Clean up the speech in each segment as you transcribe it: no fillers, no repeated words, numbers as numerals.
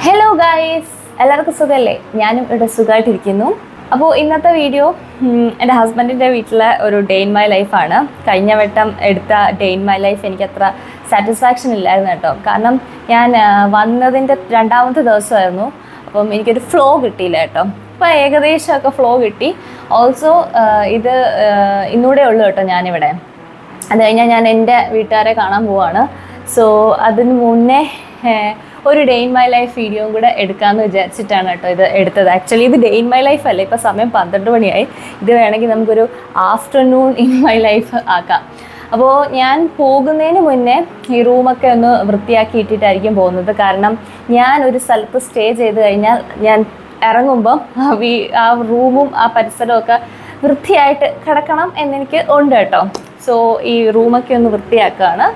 Hello guys, എല്ലാവർക്കും സുഖമല്ലേ? ഞാനും ഇവിടെ സുഖമായിട്ടിരിക്കുന്നു. അപ്പോൾ ഇന്നത്തെ വീഡിയോ എൻ്റെ ഹസ്ബൻഡിൻ്റെ വീട്ടിലെ ഒരു ഡേ ഇൻ മൈ ലൈഫാണ്. കഴിഞ്ഞ വട്ടം എടുത്ത ഡേ ഇൻ മൈ ലൈഫ് എനിക്ക് അത്ര സാറ്റിസ്ഫാക്ഷൻ ഇല്ലായിരുന്നു കേട്ടോ. കാരണം ഞാൻ വന്നതിൻ്റെ രണ്ടാമത്തെ ദിവസമായിരുന്നു. അപ്പം എനിക്കൊരു ഫ്ലോ കിട്ടിയില്ല കേട്ടോ. അപ്പോൾ ഏകദേശമൊക്കെ ഫ്ലോ കിട്ടി. ഓൾസോ ഇത് ഇന്നൂടെ ഉള്ളൂ കേട്ടോ ഞാനിവിടെ. അത് കഴിഞ്ഞാൽ ഞാൻ എൻ്റെ വീട്ടുകാരെ കാണാൻ പോവാണ്. സോ അതിന് മുന്നേ ഒരു ഡേ ഇൻ മൈ ലൈഫ് വീഡിയോയും കൂടെ എടുക്കാമെന്ന് വിചാരിച്ചിട്ടാണ് കേട്ടോ ഇത് എടുത്തത്. ആക്ച്വലി ഇത് ഡേ ഇൻ മൈ ലൈഫ് അല്ല, ഇപ്പോൾ സമയം 12 മണിയായി. ഇത് വേണമെങ്കിൽ നമുക്കൊരു ആഫ്റ്റർനൂൺ ഇൻ മൈ ലൈഫ് ആക്കാം. അപ്പോൾ ഞാൻ പോകുന്നതിന് മുന്നേ ഈ റൂമൊക്കെ ഒന്ന് വൃത്തിയാക്കി ഇട്ടിട്ടായിരിക്കും പോകുന്നത്. കാരണം ഞാൻ ഒരു സ്ഥലത്ത് സ്റ്റേ ചെയ്ത് കഴിഞ്ഞാൽ ഞാൻ ഇറങ്ങുമ്പം ആ റൂമും ആ പരിസരവും ഒക്കെ വൃത്തിയായിട്ട് കിടക്കണം എന്നെനിക്ക് ഉണ്ട് കേട്ടോ. സോ ഈ റൂമൊക്കെ ഒന്ന് വൃത്തിയാക്കുകയാണ്,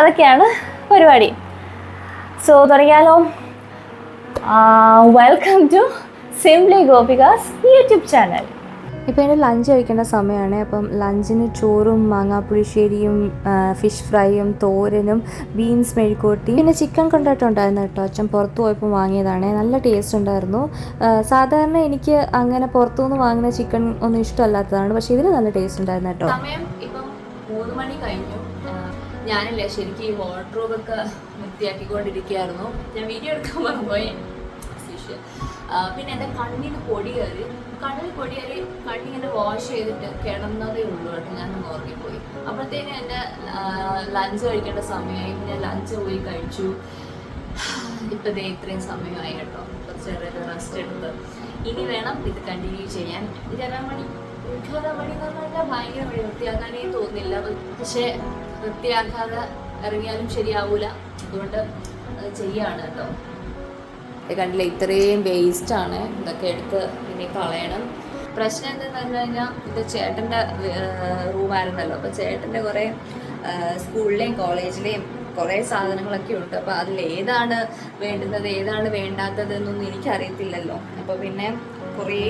അതൊക്കെയാണ് പരിപാടി. സോ തുടങ്ങിയാലോ. Welcome to simply Gopika's YouTube channel. ഇപ്പോൾ എൻ്റെ ലഞ്ച് കഴിക്കേണ്ട സമയമാണ്. അപ്പം ലഞ്ചിന് ചോറും മാങ്ങാപ്പുളിശ്ശേരിയും ഫിഷ് ഫ്രൈയും തോരനും ബീൻസ് മെഴുക്കോട്ടി പിന്നെ ചിക്കൻ കൊണ്ടായിട്ടുണ്ടായിരുന്നു കേട്ടോ. അച്ഛൻ പുറത്ത് പോയപ്പോൾ വാങ്ങിയതാണ്. നല്ല ടേസ്റ്റ് ഉണ്ടായിരുന്നു. സാധാരണ എനിക്ക് അങ്ങനെ പുറത്തുനിന്ന് വാങ്ങുന്ന ചിക്കൻ ഒന്നും ഇഷ്ടമല്ലാത്തതാണ്, പക്ഷേ ഇതിന് നല്ല ടേസ്റ്റ് ഉണ്ടായിരുന്നു കേട്ടോ. സമയം ഇപ്പം 3 മണി കഴിഞ്ഞു. ഞാനല്ലേ ശരിക്കും ഈ വാർഡ്രോബൊക്കെ വൃത്തിയാക്കിക്കൊണ്ടിരിക്കുകയായിരുന്നു. ഞാൻ വീഡിയോ എടുക്കാൻ മറന്നുപോയി. പിന്നെ എൻ്റെ കണ്ണിന് പൊടി കയറി കണ്ണിങ്ങനെ വാഷ് ചെയ്തിട്ട് കിടന്നതേ ഉള്ളൂ കേട്ടോ. ഞാനൊന്ന് ഉറങ്ങിപ്പോയി. അപ്പോഴത്തേനും എൻ്റെ ലഞ്ച് കഴിക്കേണ്ട സമയമായി. പിന്നെ ലഞ്ച് പോയി കഴിച്ചു. ഇപ്പം ദേ ഇത്രയും സമയമായി കേട്ടോ. കുറച്ചേറെ റെസ്റ്റ് എടുത്ത് ഇനി വേണം ഇത് കണ്ടിന്യൂ ചെയ്യാൻ. 2 മണി എന്ന് പറഞ്ഞാൽ ഭയങ്കര മണി, വൃത്തിയാക്കാനേ തോന്നില്ല. പക്ഷേ വൃത്തിയാക്കാതെ ഇറങ്ങിയാലും ശരിയാവൂല, അതുകൊണ്ട് അത് ചെയ്യാണ് കേട്ടോ. കണ്ടില്ല, ഇത്രയും വേസ്റ്റാണ്. ഇതൊക്കെ എടുത്ത് ഇനി കളയണം. പ്രശ്നം എന്താണെന്ന് പറഞ്ഞു കഴിഞ്ഞാൽ ഇത് ചേട്ടൻ്റെ റൂമായിരുന്നല്ലോ. അപ്പോൾ ചേട്ടൻ്റെ കുറേ സ്കൂളിലെയും കോളേജിലെയും കുറേ സാധനങ്ങളൊക്കെ ഉണ്ട്. അപ്പോൾ അതിൽ ഏതാണ് വേണ്ടുന്നത് ഏതാണ് വേണ്ടാത്തത് എന്നൊന്നും എനിക്കറിയത്തില്ലല്ലോ. അപ്പോൾ പിന്നെ കുറേ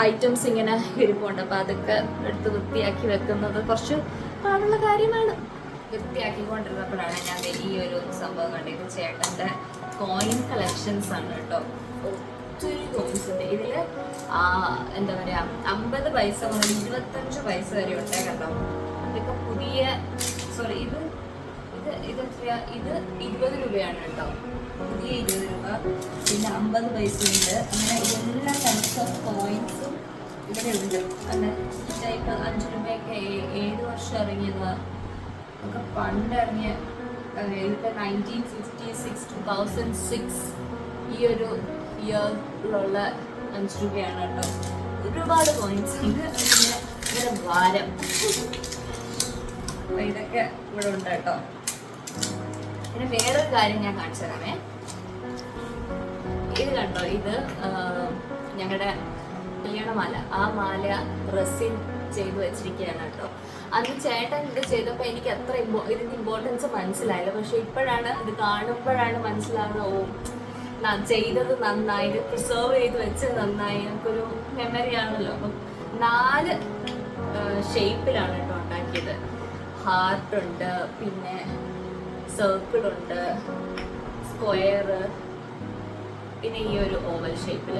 ഐറ്റംസ് ഇങ്ങനെ ഇരിപ്പുണ്ട്. അപ്പോൾ അതൊക്കെ എടുത്ത് വൃത്തിയാക്കി വെക്കുന്നത് കുറച്ച് പാടുള്ള കാര്യമാണ്. വൃത്തിയാക്കിക്കൊണ്ടിരുന്നപ്പോഴാണ് ഞാൻ ഈ ഒരു സംഭവം കണ്ടത്. ചേട്ടൻ്റെ കോയിൻ കളക്ഷൻസ് ആണ് കേട്ടോ. ഒത്തിരി കോയിൻസ് ഉണ്ട് ഇതിൽ. എന്താ പറയുക, 50 പൈസ മുതൽ 25 പൈസ വരെ ഉണ്ട് കേട്ടോ. ഇതൊക്കെ പുതിയ ഇത് 20 രൂപയാണ് കേട്ടോ. പുതിയ 20 രൂപ, പിന്നെ 50 പൈസ ഉണ്ട്. അങ്ങനെ എല്ലാ ടൈപ്സ് ഓഫ് കോയിൻസും ഇവിടെ ഉണ്ട്. അങ്ങനെ ടൈപ്പ് 5 രൂപയൊക്കെ 7 വർഷം ഇറങ്ങിയതാണ് ഒക്കെ പണ്ടിറങ്ങിയ. ഇപ്പം 1956 2006 ഈ ഒരു ഇയറിലുള്ള 5 രൂപയാണ് കേട്ടോ. ഒരുപാട് കോയിൻസ് ഉണ്ട്. ഇങ്ങനെ ഭാരം അപ്പം ഇതൊക്കെ ഇവിടെ ഉണ്ട് കേട്ടോ. പിന്നെ വേറൊരു കാര്യം ഞാൻ കാണിച്ചു തരാമേ. ഇത് കണ്ടോ, ഇത് ഞങ്ങളുടെ കല്യാണമാല. ആ മാല റെസിൻ ചെയ്ത് വെച്ചിരിക്കുകയാണ് കേട്ടോ. അന്ന് ചേട്ടൻ ഇത് ചെയ്തപ്പോൾ എനിക്ക് അത്ര ഇതിൻ്റെ ഇമ്പോർട്ടൻസ് മനസ്സിലായില്ല. പക്ഷെ ഇപ്പോഴാണ് ഇത് കാണുമ്പോഴാണ് മനസ്സിലാവുന്നത്. ചെയ്തത് നന്നായി, ഇത് പ്രിസർവ് ചെയ്ത് വെച്ചത് നന്നായി. നമുക്കൊരു മെമ്മറി ആണല്ലോ. അപ്പം 4 ഷേപ്പിലാണ് കേട്ടോ ഉണ്ടാക്കിയത്. ഹാർട്ടുണ്ട്, പിന്നെ സർക്കിളുണ്ട്, സ്ക്വയർ, പിന്നെ ഈ ഒരു ഓവൽ ഷേപ്പിൽ.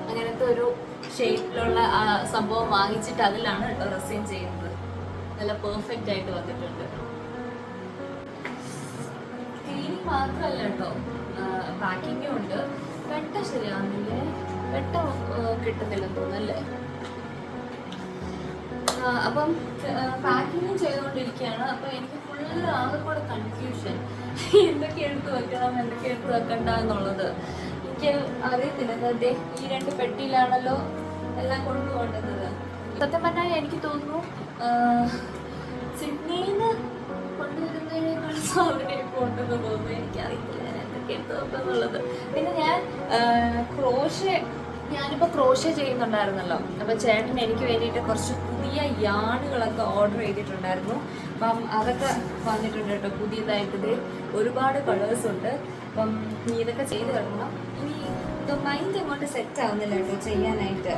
അങ്ങനത്തെ ഒരു ഷേപ്പിലുള്ള ആ സംഭവം വാങ്ങിച്ചിട്ട് അതിലാണ് കേട്ടോ റെസിൻ ചെയ്യുന്നത്. നല്ല പെർഫെക്റ്റ് ആയിട്ട് വന്നിട്ടുണ്ട്. ക്ലീനിങ് മാത്രമല്ല കേട്ടോ, പാക്കിങ്ങും ഉണ്ട്. വെട്ട ശരിയാവുന്നില്ലേ? വെട്ട കിട്ടുന്നില്ലെന്ന് തോന്നുന്നല്ലേ? അപ്പം പാക്കിങ്ങും ചെയ്തുകൊണ്ടിരിക്കുകയാണ്. അപ്പം എനിക്ക് ഫുള്ള് ആകെ കൂടെ കൺഫ്യൂഷൻ. എന്തൊക്കെ എടുത്ത് വെക്കണം എന്തൊക്കെ എടുത്ത് വെക്കണ്ട എന്നുള്ളത് എനിക്ക് അറിയത്തില്ല. അതെ, ഈ 2 പെട്ടിയിലാണല്ലോ എല്ലാം കൊണ്ടുപോകേണ്ടത്. സത്യം പറഞ്ഞാൽ എനിക്ക് തോന്നുന്നു സിഡ്നിയിൽ നിന്ന് കൊണ്ടുവരുന്നതിനേക്കാൾ അവിടെ കൊണ്ടുവന്ന് തോന്നുന്നു. എനിക്കറിയത്തില്ല ഞാൻ എന്തൊക്കെ എടുത്ത് വെക്കുന്നുള്ളത്. പിന്നെ ഞാനിപ്പോൾ ക്രോഷേ ചെയ്യുന്നുണ്ടായിരുന്നല്ലോ. അപ്പോൾ ചേട്ടൻ എനിക്ക് വേണ്ടിയിട്ട് കുറച്ച് പുതിയ യാണുകളൊക്കെ ഓർഡർ ചെയ്തിട്ടുണ്ടായിരുന്നു. അപ്പം അതൊക്കെ വന്നിട്ടുണ്ട് കേട്ടോ പുതിയതായിട്ട്. ഒരുപാട് കളേഴ്സ് ഉണ്ട്. അപ്പം നീ ഇതൊക്കെ ചെയ്ത് കിടക്കണം. ഇനി മൈൻഡ് അങ്ങോട്ട് സെറ്റ് ആവുന്നില്ല കേട്ടോ ചെയ്യാനായിട്ട്.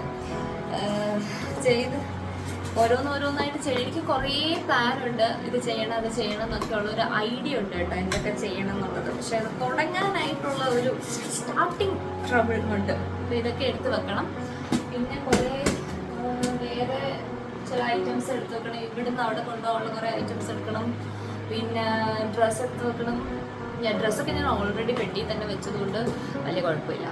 ഓരോന്നോരോന്നായിട്ട് ചെയ്യണം. എനിക്ക് കുറേ പ്ലാനുണ്ട്, ഇത് ചെയ്യണം അത് ചെയ്യണം എന്നൊക്കെ ഉള്ളൊരു ഐഡിയ ഉണ്ട് കേട്ടോ, എന്തൊക്കെ ചെയ്യണം എന്നുള്ളത്. പക്ഷെ അത് തുടങ്ങാനായിട്ടുള്ള ഒരു സ്റ്റാർട്ടിങ് ട്രബിൾ ഉണ്ട്. അപ്പോൾ ഇതൊക്കെ എടുത്ത് വെക്കണം. പിന്നെ കുറേ വേറെ ചില ഐറ്റംസ് എടുത്ത് വെക്കണം. ഇവിടുന്ന് അവിടെ കൊണ്ടുപോകാനുള്ള കുറേ ഐറ്റംസ് എടുക്കണം. പിന്നെ ഡ്രസ്സ് എടുത്ത് വെക്കണം. ഡ്രസ്സൊക്കെ ഞാൻ ഓൾറെഡി പെട്ടി തന്നെ വെച്ചതുകൊണ്ട് വലിയ കുഴപ്പമില്ല.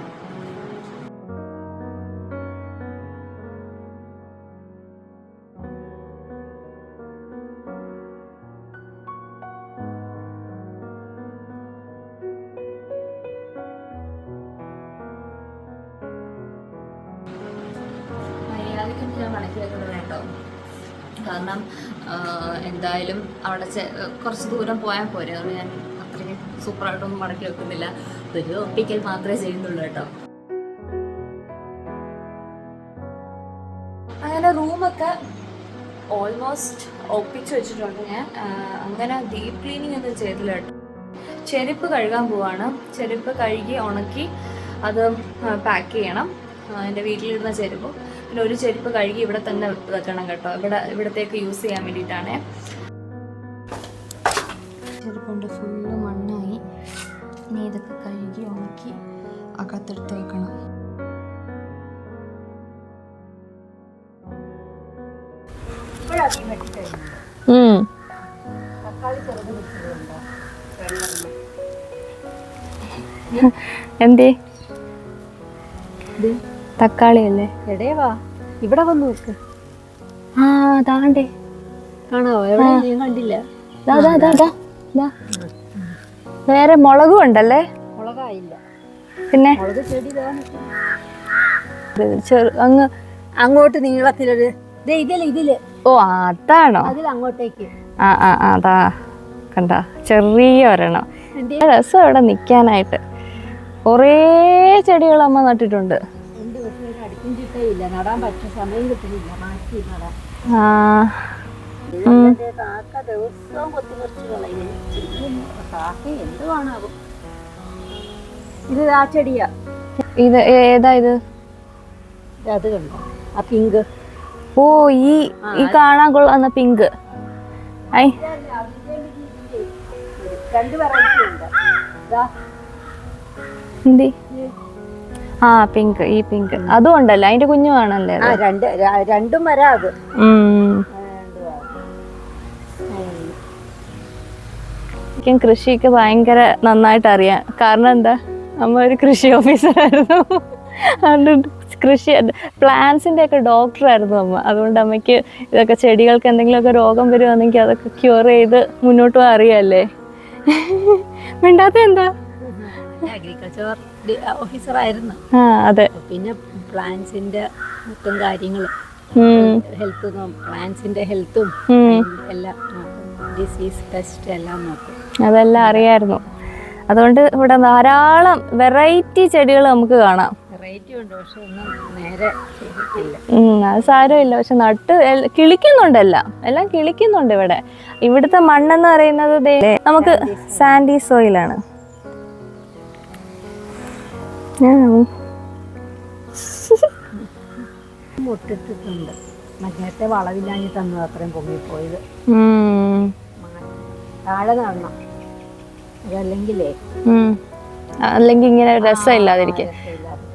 ഞാൻ മടക്കി വെക്കുന്നത് വേണ്ടോ, കാരണം എന്തായാലും അവിടെ കുറച്ച് ദൂരം പോയാൽ പോരെ. അതുകൊണ്ട് ഞാൻ അത്രയ്ക്ക് സൂപ്പറായിട്ടൊന്നും മടക്കി വെക്കുന്നില്ല. ഒരു ഒപ്പിക്കൽ മാത്രമേ ചെയ്യുന്നുള്ളൂ കേട്ടോ. അങ്ങനെ റൂമൊക്കെ ഓൾമോസ്റ്റ് ഒപ്പിച്ച് വെച്ചിട്ടുണ്ട് ഞാൻ. അങ്ങനെ ഡീപ്പ് ക്ലീനിങ് ഒന്നും ചെയ്തില്ല കേട്ടോ. ചെരുപ്പ് കഴുകാൻ പോവാണ്. ചെരുപ്പ് കഴുകി ഉണക്കി അത് പാക്ക് ചെയ്യണം. എൻ്റെ വീട്ടിലിരുന്ന ചെരുപ്പും പിന്നെ ഒരു ചെരുപ്പ് കഴുകി ഇവിടെ തന്നെ വെക്കണം കേട്ടോ. ഇവിടത്തേക്ക് യൂസ് ചെയ്യാൻ വേണ്ടിയിട്ടാണ്. ചെരുപ്പുണ്ട് ഫുള്ള് മണ്ണായി. ഇനി ഇതൊക്കെ കഴുകി ഉണക്കി അകത്തെടുത്ത് വെക്കണം. എന്തേ തക്കാളി അല്ലേ? എടേവാ ഇവിടെ വന്ന് നോക്ക്. ആ താണ്ടേ കാണാവോ? എവിടെ ഞാൻ കണ്ടില്ല. വേറെ മുളകും ഉണ്ടല്ലേ? മുളകായില്ല. പിന്നെ മുളക് ചെടി അങ്ങ് അങ്ങോട്ട് നീളത്തിലൊരു ഇതില്. ഓ അതാണോ? അതിൽ അങ്ങോട്ടേക്ക്. അതാ കണ്ട ചെറിയ ഒരെണ്ണം. രസം ഇവിടെ നിക്കാനായിട്ട്. കുറേ ചെടികൾ അമ്മ നട്ടിട്ടുണ്ട്. ഇല്ല, നടാൻ പറ്റുന്ന സമയം കിട്ടുന്നില്ല. മാറ്റി നടാൻ കാക്ക ദിവസവും കൊത്തിമറിച്ച് കളയും. കാക്ക എന്തുവാണാവും. ഇത് ആ ചെടിയാ. ഇത് ഏതാ ഇത്? അത് കണ്ടോ ആ പിങ്ക്? ഓ ഈ കാണാൻ കൊള്ളാന്ന പിങ്ക്. രണ്ട് വെറൈറ്റി ഉണ്ട്. ആ പിങ്ക്, ഈ പിങ്ക് അതും ഉണ്ടല്ലോ. അതിന്റെ കുഞ്ഞു കാണല്ലേ? രണ്ടും വരാം. അത് എനിക്കും കൃഷിക്ക് ഭയങ്കര നന്നായിട്ട് അറിയാം. കാരണം എന്താ, അമ്മ ഒരു കൃഷി ഓഫീസറായിരുന്നു. അതുകൊണ്ട് കൃഷി പ്ലാന്റ്സിന്റെ ഒക്കെ ഡോക്ടറായിരുന്നു അമ്മ. അതുകൊണ്ട് അമ്മയ്ക്ക് ഇതൊക്കെ ചെടികൾക്ക് എന്തെങ്കിലുമൊക്കെ രോഗം വരുവാണെങ്കിൽ അതൊക്കെ ക്യൂർ ചെയ്ത് മുന്നോട്ട് പോകാൻ അറിയാല്ലേ. മിണ്ടാത്ത എന്താ? അഗ്രികൾച്ചർ ഓഫീസറായിരുന്നു. അതെ. പിന്നെ പ്ലാന്റ്സിന്റെ മൊത്തം കാര്യങ്ങളും ഹെൽത്തും പ്ലാന്റ്സിന്റെ ഹെൽത്തും എല്ലാം ഡിസീസ് ടെസ്റ്റ് എല്ലാം നോക്കും. അതെല്ലാം അറിയായിരുന്നു. അതുകൊണ്ട് ഇവിടെ ധാരാളം വെറൈറ്റി ചെടികൾ നമുക്ക് കാണാം. വെറൈറ്റി ഉണ്ട്, പക്ഷെ ഒന്നും നേരെ ചെയ്തിട്ടില്ല. അത് സാരമില്ല. പക്ഷെ നട്ട് കിളിക്കുന്നുണ്ടല്ല, എല്ലാം കിളിക്കുന്നുണ്ട് ഇവിടെ. ഇവിടുത്തെ മണ്ണെന്ന് പറയുന്നത് നമുക്ക് സാൻഡി സോയിലാണ്. മുട്ടിട്ടിട്ടുണ്ട്. നേരത്തെ വളവില്ലാഞ്ഞി തന്നത് അത്രയും പൊങ്ങിപ്പോയത്. താഴെ നടണം. അല്ലെങ്കിൽ ഇങ്ങനെ രസമില്ലാതിരിക്കും.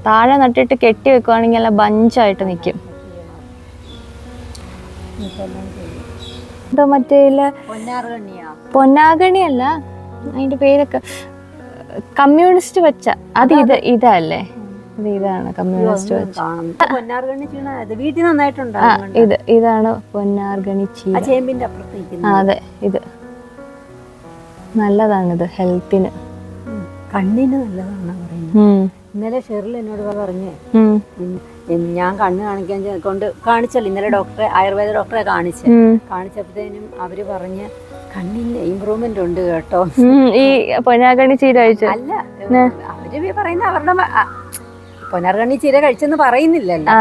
താഴെ നട്ടിട്ട് കെട്ടി വെക്കുവാണെങ്കിൽ നല്ല ബഞ്ചായിട്ട് നിൽക്കും. എന്താ മറ്റേ പൊന്നാഗണി അല്ല, അതിന്റെ പേരൊക്കെ കമ്മ്യൂണിസ്റ്റ് വെച്ച അത് ഇതല്ലേ? ഇതാണ് കമ്മ്യൂണിസ്റ്റ് വെച്ച. വീട്ടിൽ നന്നായിട്ടുണ്ട്. ഇതാണ് പൊന്നാർഗണി ചീര. ചേമ്പിന്റെ അപ്പുറത്തേക്ക്. അതെ, ഇത് നല്ലതാണിത് ഹെൽത്തിന്, കണ്ണിന് നല്ലതാണെന്നാ പറയുന്നത്. ഇന്നലെ ഷെറിൽ എന്നോട് പറഞ്ഞേ, ഞാൻ കണ്ണ് കാണിക്കാൻ കാണിച്ചല്ലോ ഇന്നലെ ഡോക്ടറെ, ആയുർവേദ ഡോക്ടറെ കാണിച്ചപ്പോഴത്തേനും അവര് പറഞ്ഞ് കണ്ണിന് ഇമ്പ്രൂവ്മെന്റ് ഉണ്ട് കേട്ടോ. ഈ പൊന്നാർഗണി ചീര കഴിച്ചു അല്ല, അവര് പറയുന്ന അവരുടെ പൊന്നാർഗണി ചീര കഴിച്ചെന്ന് പറയുന്നില്ലല്ലോ.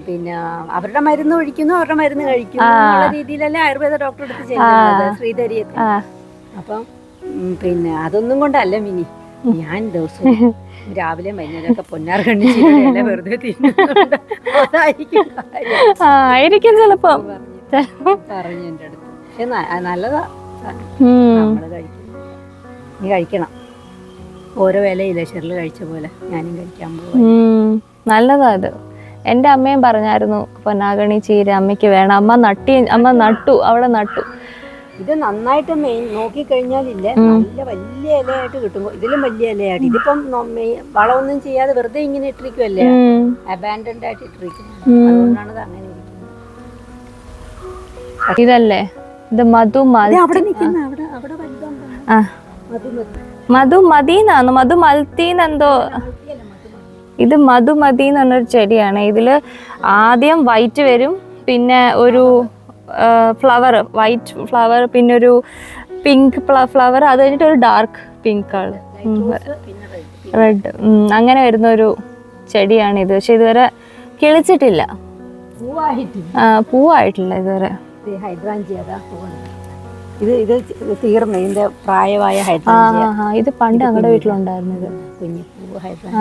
പിന്നെ അവരുടെ മരുന്ന് ഒഴിക്കുന്നു, അവരുടെ മരുന്ന് കഴിക്കുന്നു എന്നുള്ള രീതിയിലല്ലേ ആയുർവേദ ഡോക്ടറെ അടുത്ത് ചെല്ലുന്നത്, ശ്രീധരിയത്തിൽ. അപ്പം പിന്നെ അതൊന്നും കൊണ്ടല്ല മിനി, ഞാൻ ദിവസവും രാവിലെ വൈകുന്നേരമൊക്കെ പൊന്നാർഗണി ചീര വെറുതെ തിന്നുന്നുണ്ട്. അതായിരിക്കും ചിലപ്പോ. പറഞ്ഞു എൻ്റെ അടുത്ത്. പക്ഷെ നല്ലതാ, നമ്മള് കഴിക്കും. നീ കഴിക്കണം. ഓരോ വിലയില്ല, ഷെറിൽ കഴിച്ച പോലെ ഞാനും കഴിക്കാൻ പോകും. നല്ലതാ അത്. എൻ്റെ അമ്മയും പറഞ്ഞായിരുന്നു പൊന്നാഗണി ചീര അമ്മയ്ക്ക് വേണം. അമ്മ നട്ടു, അവിടെ നട്ടു. ഇത് നന്നായിട്ട് നോക്കിക്കഴിഞ്ഞാലില്ലേ നല്ല വലിയ ഇലയായിട്ട് കിട്ടും. ഇതിലും വലിയ ഇലയായിട്ട്. ഇതിപ്പം വളമൊന്നും ചെയ്യാതെ വെറുതെ ഇങ്ങനെ ഇട്ടിരിക്കുമല്ലേ, അബാൻഡൻഡ് ആയിട്ട് ഇട്ടിരിക്കുന്നത്. അതുകൊണ്ടാണ് ഇത് അങ്ങനെ ഇരിക്കുന്നത്. ഇതല്ലേ ഇത് മധുമതിന്നെന്തോ. ഇത് മധുമതി എന്ന് പറഞ്ഞൊരു ചെടിയാണ്. ഇതില് ആദ്യം വൈറ്റ് വരും, പിന്നെ ഒരു വൈറ്റ് ഫ്ലവർ, പിന്നെ ഒരു പിങ്ക് ഫ്ലവർ, അത് കഴിഞ്ഞിട്ട് ഒരു ഡാർക്ക് പിങ്ക് കളർ, റെഡ്, അങ്ങനെ വരുന്ന ഒരു ചെടിയാണിത്. പക്ഷെ ഇതുവരെ കിളിച്ചിട്ടില്ല, പൂവായിട്ടില്ല ഇതുവരെ. ഇത് തീർന്നു, ഇതിന്റെ പ്രായമായ ഹൈഡ്രാഞ്ചിയ. ഇത് പണ്ട് ഞങ്ങളുടെ വീട്ടിലുണ്ടായിരുന്നത് കുഞ്ഞിപ്പൂ ഹൈഡ്രാഞ്ചിയ.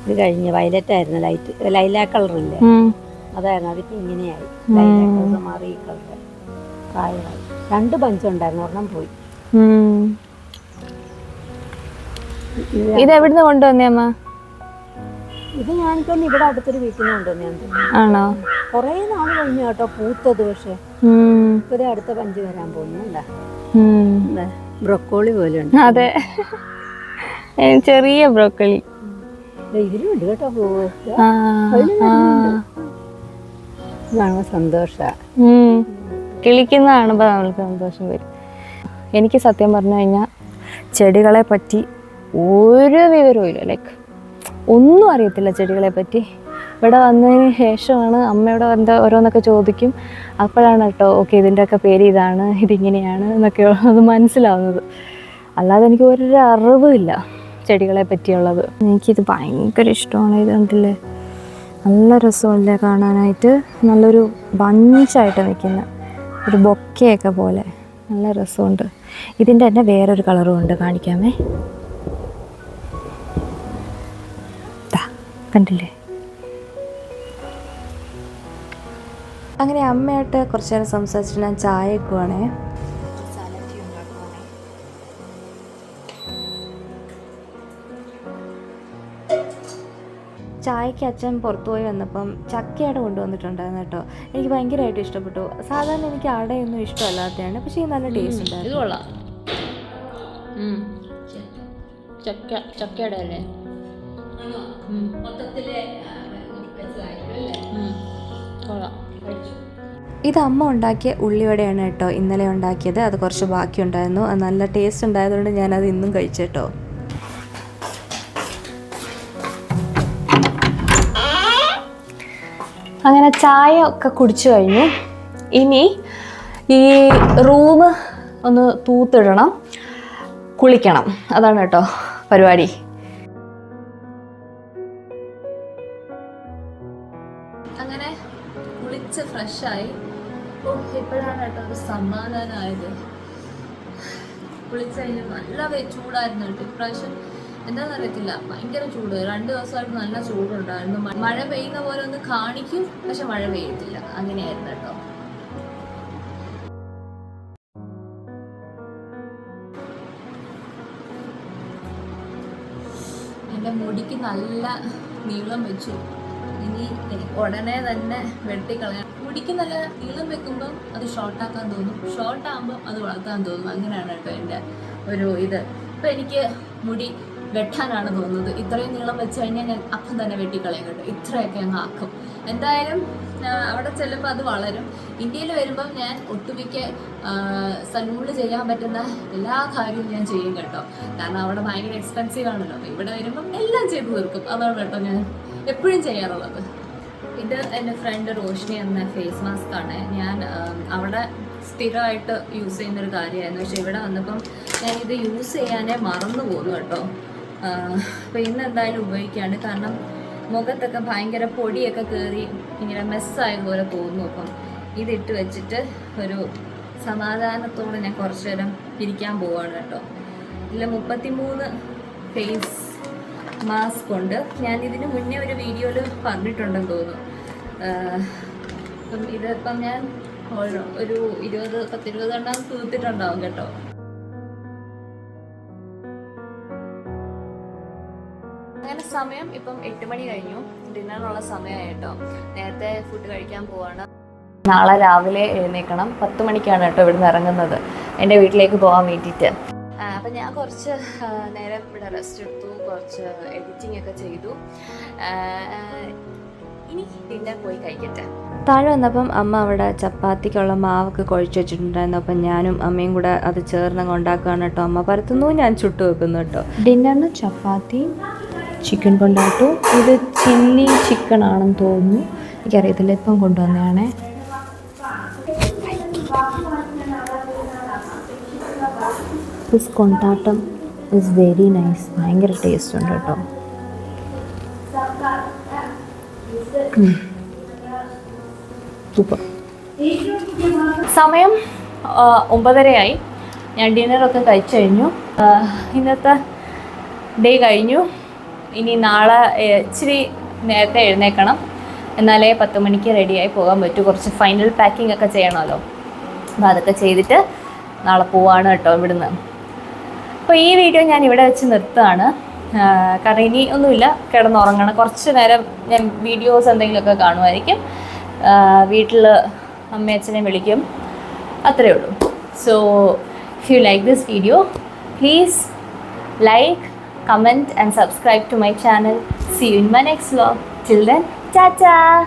ഇത് കഴിഞ്ഞ് വയലറ്റ് ആയിരുന്നു, ലൈലാ കളറില്ലേ, അതായിരുന്നു. അതിപ്പോ ഇങ്ങനെയായി, ലൈലാ കളർ മാറി ഈ കളർ പ്രായമായി. 2 ബഞ്ചുണ്ടായിരുന്നു, ഒരെണ്ണം പോയി. ഇത് എവിടുന്ന് കൊണ്ടുവന്നേ അമ്മ? ഇത് ഞാനിപ്പം ഇവിടെ അടുത്തൊരു വീട്ടിൽ നിന്ന് കൊണ്ടുവന്നേ. ആണോ? കൊറേ നാള് കഴിഞ്ഞു കേട്ടോ പൂത്തത്. പക്ഷെ ഇപ്പൊ അടുത്ത പഞ്ച് വരാൻ പോകുന്നുണ്ടാ. ബ്രൊക്കോളി പോലെ ഉണ്ട്. അതെ, ചെറിയ ബ്രോക്കോളി. ഇതിലും ഉണ്ട് കേട്ടോ പൂവ്. കാണുമ്പോ സന്തോഷ, കിളിക്കുന്ന കാണുമ്പോ നമ്മൾക്ക് സന്തോഷം വരും. എനിക്ക് സത്യം പറഞ്ഞു കഴിഞ്ഞാൽ ചെടികളെ പറ്റി ഒരു വിവരവും ഇല്ല, ലൈക്ക് ഒന്നും അറിയത്തില്ല ചെടികളെ പറ്റി. ഇവിടെ വന്നതിന് ശേഷമാണ് അമ്മയോട് എന്താ ഓരോന്നൊക്കെ ചോദിക്കും. അപ്പോഴാണ് കേട്ടോ ഓക്കെ ഇതിൻ്റെയൊക്കെ പേര് ഇതാണ്, ഇതിങ്ങനെയാണ് എന്നൊക്കെ അത് മനസ്സിലാവുന്നത്. അല്ലാതെ എനിക്ക് ഒരു അറിവുമില്ല ചെടികളെ പറ്റിയുള്ളത്. എനിക്കിത് ഭയങ്കര ഇഷ്ടമാണ്. ഇത് കണ്ടില്ലേ, നല്ല രസമല്ലേ കാണാനായിട്ട്. നല്ലൊരു ബഞ്ചായിട്ട് നിൽക്കുന്ന ഒരു ബൊക്കയൊക്കെ പോലെ നല്ല രസമുണ്ട്. ഇതിൻ്റെ തന്നെ വേറൊരു കളറും ഉണ്ട്, കാണിക്കാമേ. കണ്ടില്ലേ? അങ്ങനെ അമ്മയായിട്ട് കുറച്ച് നേരം സംസാരിച്ചിട്ട് ഞാൻ ചായ വെക്കുവാണേ. ചായക്ക് അച്ഛൻ പുറത്തു പോയി വന്നപ്പം ചക്കയട കൊണ്ടുവന്നിട്ടുണ്ടായിരുന്നു കേട്ടോ. എനിക്ക് ഭയങ്കരമായിട്ട് ഇഷ്ടപ്പെട്ടു. സാധാരണ എനിക്ക് അടയൊന്നും ഇഷ്ടമല്ലാത്തതാണ്, പക്ഷേ ഇത് നല്ല ടേസ്റ്റ് ഉണ്ടായിരുന്നു. ചക്കയട അല്ലേ? ഇത് അമ്മ ഉണ്ടാക്കിയ ഉള്ളിവടയാണ് കേട്ടോ, ഇന്നലെ ഉണ്ടാക്കിയത്. അത് കുറച്ച് ബാക്കിയുണ്ടായിരുന്നു. അത് നല്ല ടേസ്റ്റ് ഉണ്ടായതുകൊണ്ട് ഞാനത് ഇന്നും കഴിച്ചു കേട്ടോ. അങ്ങനെ ചായ ഒക്കെ കുടിച്ചു കഴിഞ്ഞു. ഇനി ഈ റൂം ഒന്ന് തൂത്തിടണം, കുളിക്കണം. അതാണ് കേട്ടോ പരിപാടി. അങ്ങനെ കുളിച്ച് ഫ്രഷായി. ഇപ്പോഴാണ് കേട്ടോ ഒരു സമാധാനമായത്. കുളിച്ച് കഴിഞ്ഞ് നല്ല ചൂടായിരുന്നു കേട്ടോ ഇപ്രാവശ്യം. എന്താണെന്ന് അറിയത്തില്ല, ഭയങ്കര ചൂട്. 2 ദിവസമായിട്ട് നല്ല ചൂടുണ്ടായിരുന്നു. മഴ പെയ്യുന്ന പോലെ ഒന്ന് കാണിക്കും, പക്ഷെ മഴ പെയ്യത്തില്ല. അങ്ങനെയായിരുന്നു കേട്ടോ. എൻ്റെ മുടിക്ക് നല്ല നീളം വെച്ചു. ഇനി ഉടനെ തന്നെ വെട്ടിക്കളയാം. മുടിക്ക് നല്ല നീളം വെക്കുമ്പം അത് ഷോർട്ടാക്കാൻ തോന്നും, ഷോർട്ടാകുമ്പോൾ അത് വളർത്താൻ തോന്നും. അങ്ങനെയാണ് കേട്ടോ എൻ്റെ ഒരു ഇത്. ഇപ്പം എനിക്ക് മുടി വെട്ടാനാണ് തോന്നുന്നത്. ഇത്രയും നീളം വെച്ച് കഴിഞ്ഞാൽ ഞാൻ അപ്പം തന്നെ വെട്ടിക്കളയും കേട്ടോ. ഇത്രയൊക്കെ അങ്ങ് ആക്കും. എന്തായാലും അവിടെ ചെല്ലുമ്പോൾ അത് വളരും. ഇന്ത്യയിൽ വരുമ്പം ഞാൻ ഒട്ടുമിക്ക സലൂണിൽ ചെയ്യാൻ പറ്റുന്ന എല്ലാ കാര്യവും ഞാൻ ചെയ്യും കേട്ടോ. കാരണം അവിടെ ഭയങ്കര എക്സ്പെൻസീവ് ആണല്ലോ. അപ്പോൾ ഇവിടെ വരുമ്പം എല്ലാം ചെയ്തു തീർക്കും. അതാണ് കേട്ടോ ഞാൻ എപ്പോഴും ചെയ്യാറുള്ളത്. ഇത് എൻ്റെ ഫ്രണ്ട് റോഷിനി എന്ന ഫേസ് മാസ്ക് ആണ്. ഞാൻ അവിടെ സ്ഥിരമായിട്ട് യൂസ് ചെയ്യുന്നൊരു കാര്യമായിരുന്നു. പക്ഷെ ഇവിടെ വന്നപ്പം ഞാനിത് യൂസ് ചെയ്യാനേ മറന്നു പോകുന്നു കേട്ടോ. അപ്പോൾ ഇന്ന് എന്തായാലും ഉപയോഗിക്കുകയാണ്. കാരണം മുഖത്തൊക്കെ ഭയങ്കര പൊടിയൊക്കെ കയറി ഇങ്ങനെ മെസ്സായതുപോലെ തോന്നുന്നു. അപ്പം ഇതിട്ട് വെച്ചിട്ട് ഒരു സമാധാനത്തോടെ ഞാൻ കുറച്ച് നേരം ഇരിക്കാൻ പോവാണ് കേട്ടോ. ഇതിൽ 33 ഫേസ് മാസ്ക് ഉണ്ട്. ഞാൻ ഇതിന് മുന്നേ ഒരു വീഡിയോയിൽ പറഞ്ഞിട്ടുണ്ടെന്ന് തോന്നുന്നു. അപ്പം ഇതിപ്പം ഞാൻ ഒരു 10-20 എണ്ണം തീർത്തിട്ടുണ്ടാവും കേട്ടോ. അങ്ങനെ സമയം ഇപ്പം 8 മണി കഴിഞ്ഞു. ഡിന്നറിനുള്ള സമയമായി കേട്ടോ. നേരത്തെ ഫുഡ് കഴിക്കാൻ പോവാണ്. നാളെ രാവിലെ എഴുന്നേക്കണം. 10 മണിക്കാണ് കേട്ടോ ഇവിടുന്ന് ഇറങ്ങുന്നത് എൻ്റെ വീട്ടിലേക്ക് പോകാൻ വേണ്ടിയിട്ട്. അപ്പം ഞാൻ കുറച്ച് നേരം ഇവിടെ റെസ്റ്റ് എടുത്തു, കുറച്ച് എഡിറ്റിംഗ് ഒക്കെ ചെയ്തു. ഇനി ഡിന്നർ പോയി കഴിക്കട്ടെ. താഴെ വന്നപ്പം അമ്മ അവിടെ ചപ്പാത്തിക്കുള്ള മാവൊക്കെ കുഴച്ച് വെച്ചിട്ടുണ്ടായിരുന്നു. അപ്പം ഞാനും അമ്മയും കൂടെ അത് ചേർന്ന് ഉണ്ടാക്കുകയാണ് കേട്ടോ. അമ്മ പരത്തുന്നു, ഞാൻ ചുട്ടു വെക്കുന്നു കേട്ടോ. ഡിന്നറിന് ചപ്പാത്തി, ചിക്കൻ കൊണ്ടാട്ടു. ഇത് ചില്ലി ചിക്കൻ ആണെന്ന് തോന്നുന്നു, എനിക്കറിയത്തില്ല, ഇപ്പം കൊണ്ടുവന്നതാണേ. This kondattam is very nice, ഭയങ്കര ടേസ്റ്റ് ഉണ്ട് കേട്ടോ. സൂപ്പർ. സമയം 9:30 ഞാൻ ഡിന്നറൊക്കെ കഴിച്ചു കഴിഞ്ഞു. ഇന്നത്തെ ഡേ കഴിഞ്ഞു. ഇനി നാളെ ഇച്ചിരി നേരത്തെ എഴുന്നേക്കണം, എന്നാലേ 10 മണിക്ക് റെഡിയായി പോകാൻ പറ്റൂ. കുറച്ച് ഫൈനൽ പാക്കിംഗ് ഒക്കെ ചെയ്യണമല്ലോ. അപ്പോൾ അതൊക്കെ ചെയ്തിട്ട് നാളെ പോവാണ് കേട്ടോ ഇവിടുന്ന്. അപ്പോൾ ഈ വീഡിയോ ഞാൻ ഇവിടെ വെച്ച് നിർത്തുകയാണ്. കാരണം ഇനി ഒന്നുമില്ല, കിടന്നുറങ്ങണം. കുറച്ച് നേരം ഞാൻ വീഡിയോസ് എന്തെങ്കിലുമൊക്കെ കാണുമായിരിക്കും. വീട്ടിൽ അമ്മയച്ഛനെ വിളിക്കും, അത്രയേ ഉള്ളൂ. So if you like this video, please like, comment and subscribe to my channel. See you in my next vlog. Till then, ta-ta!